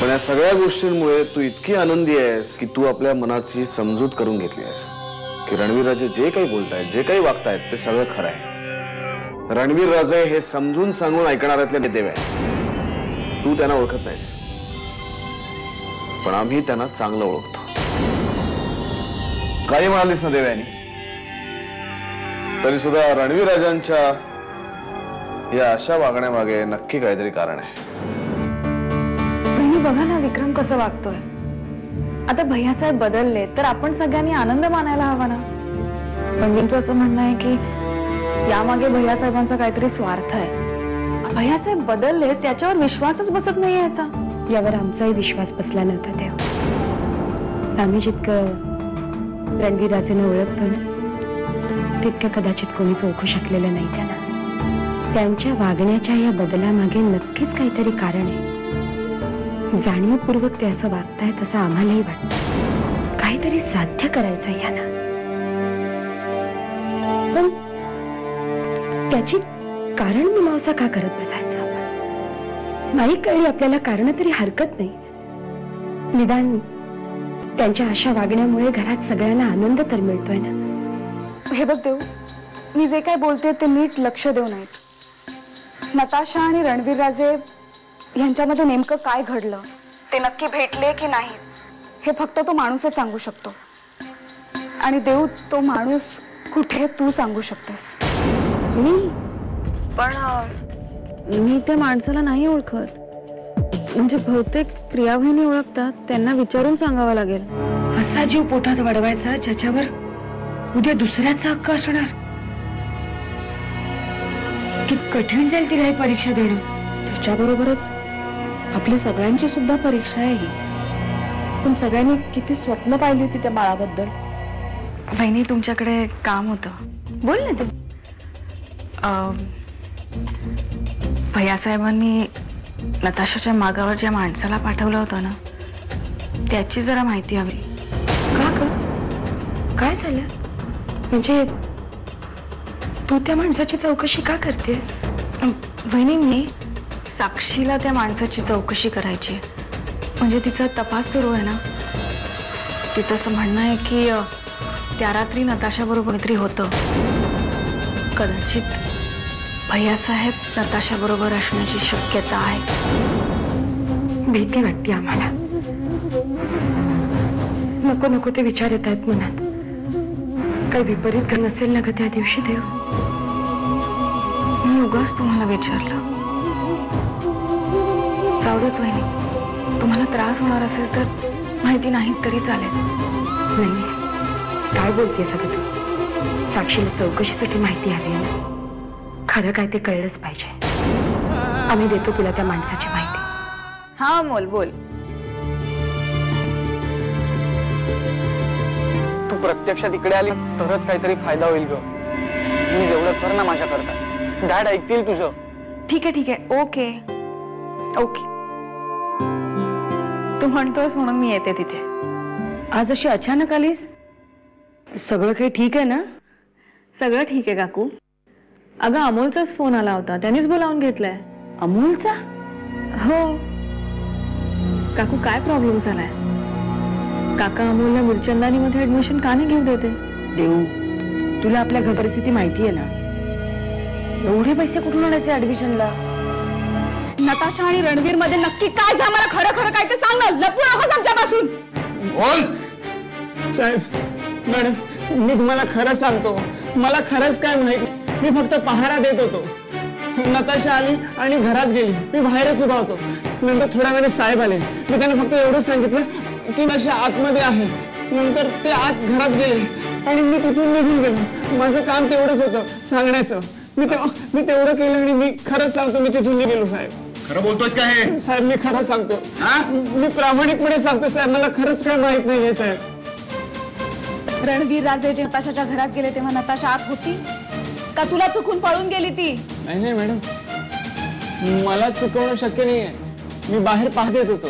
पण या सगळ्या गोष्टींमुळे तू इतकी आनंदी आहेस की तू आपल्या मनाची समजूत करून घेतली आहेस की रणवीर राजे जे काही बोलतायत, जे काही वागतायत ते सगळं खरं आहे. रणवीर राजे हे समजून सांगून ऐकणाऱ्यातले देव आहे. तू त्यांना ओळखत नाहीस, पण आम्ही त्यांना चांगलं ओळखतो. काही म्हणालीस ना देवयानी, तरी सुद्धा रणवीर राजांच्या या अशा वागण्यामागे नक्की काहीतरी कारण आहे. बघा ना विक्रम कसं वागतोय. आता भैयासाहेब बदलले तर आपण सगळ्यांनी आनंद मानायला हवा ना. पण तुमचं असं म्हणणं आहे की यामागे भैयासाहेबांचा काहीतरी स्वार्थ आहे. भैयासाहेब बदलले त्याच्यावर विश्वासच बसत नाही याचा. यावर आमचाही विश्वास बसला नव्हता तेव्हा. आम्ही जितकं रणवीर राजेंना ओळखतो ना तितकं कदाचित कोणीच ओळखू शकलेलं नाही त्यांना. त्यांच्या वागण्याच्या या बदलामागे नक्कीच काहीतरी कारण आहे. जाणीवपूर्वक ते असं वागतायत असं आम्हालाही वाटतं. काहीतरी साध्य करायचं यांना. पण त्याची कारण मीमांसा का करत बसायचं आपण? नाही कळली आपल्याला कारण तरी हरकत नाही. निदान त्यांच्या अशा वागण्यामुळे घरात सगळ्यांना आनंद तर मिळतोय ना. हे बघ देव, मी जे काय बोलते ते नीट लक्ष देऊ नयेत. नताशा आणि रणवीर राजे यांच्यामध्ये नेमकं काय घडलं, ते नक्की भेटले की नाही हे फक्त तो माणूसच सांगू शकतो. आणि देव, तो माणूस कुठे तू सांगू शकतेस. मी पण मी त्या माणसाला नाही ओळखत. म्हणजे बहुतेक प्रियाबहिणी ओळखतात, त्यांना विचारून सांगावं लागेल. असा जीव पोटात वाढवायचा ज्याच्यावर उद्या दुसऱ्याचा हक्क असणार. किती कठीण जाईल तिला ही परीक्षा देणं. तुझ्याबरोबरच आपली सगळ्यांची सुद्धा परीक्षा आहे ही. पण सगळ्यांनी किती स्वप्न पाहिली होती त्या बाळाबद्दल. बहिणी, तुमच्याकडे काम होतं. बोल ना तू. भैयासाहेबांनी नताशाच्या मागावर ज्या माणसाला पाठवलं होतं ना त्याची जरा माहिती हवी. का ग? काय झालं? म्हणजे तू त्या माणसाची चौकशी का करतेस? बहिणी, मी साक्षीला त्या माणसाची चौकशी करायची. म्हणजे तिचा तपास सुरू आहे ना. तिचं असं म्हणणं आहे की त्या रात्री नताशा बरोबर कोणीतरी होतं. कदाचित भैयासाहेब नताशा बरोबर असण्याची शक्यता आहे. भीती वाटते आम्हाला. नको नको ते विचार येत आहेत मनात. काही विपरीत का नसेल ना ग त्या दिवशी देव? मी उगाच तुम्हाला विचारलं. जाऊ देत वहिनी, तुम्हाला त्रास होणार असेल तर माहिती नाही तरी चालेल. नाही, काय बोलतेस सगळं तू? साक्षीला चौकशीसाठी माहिती हवी आहे ना. खरं काय ते कळलंच पाहिजे. आम्ही देतो तुला त्या माणसाची माहिती. हा मोल, बोल. तू प्रत्यक्षात इकडे आली तरच काहीतरी फायदा होईल ग. मी एवढं कर ना माझ्याकरता. डॅड ऐकतील तुझं. ठीक आहे, ठीक आहे. Okay okay. तू म्हणतोस म्हणून मी येते तिथे. आज अशी अचानक आलीस? सगळं काही ठीक आहे ना? सगळं ठीक आहे काकू. अगं अमोलचाच फोन आला होता, त्यांनीच बोलावून घेतलाय. अमोलचा? हो काकू, काय प्रॉब्लेम झालाय? काका अमोलला मुलचंदानीमध्ये ऍडमिशन का नाही घेऊ देते? देऊ, तुला आपल्या घर परिस्थिती माहिती आहे ना. एवढे पैसे कुठून आणायचे ऍडमिशनला? नताशा आणि रणवीर मध्ये नक्की काय झालं? मला खरं खरं काय ते सांग ना. लपू नकोस आमच्यापासून. बोल. साहेब, मॅडम, मी तुम्हाला खरं सांगतो. मला खरंच काय माहित. मी फक्त पहारा देत होतो. नताशा आली आणि घरात गेली. मी बाहेरच उभा होतो. नंतर थोड्या वेळाने साहेब आले. मी त्यांना फक्त एवढं सांगितलं की नताशा आतमध्ये आहे. नंतर ते आत घरात गेले आणि मी तिथून निघून गेलो. माझं काम तेवढंच होतं सांगण्याचं. मी तेवढं केलं आणि मी खरंच सांगतो, मी तिथून निघेलो. साहेब, खरं बोलतोयस का हे? साहेब, मी खरं सांगतो. मी प्रामाणिकपणे सांगतो साहेब. मला खरंच काय माहित नाहीये साहेब. रणवीर राजे जे नताशाच्या घरात गेले तेव्हा नताशा आत होती का तुला चुकून पळून गेली ती? नाही नाही मॅडम, मला चुकवणं शक्य नाहीये. मी बाहेर पाहत येत होतो.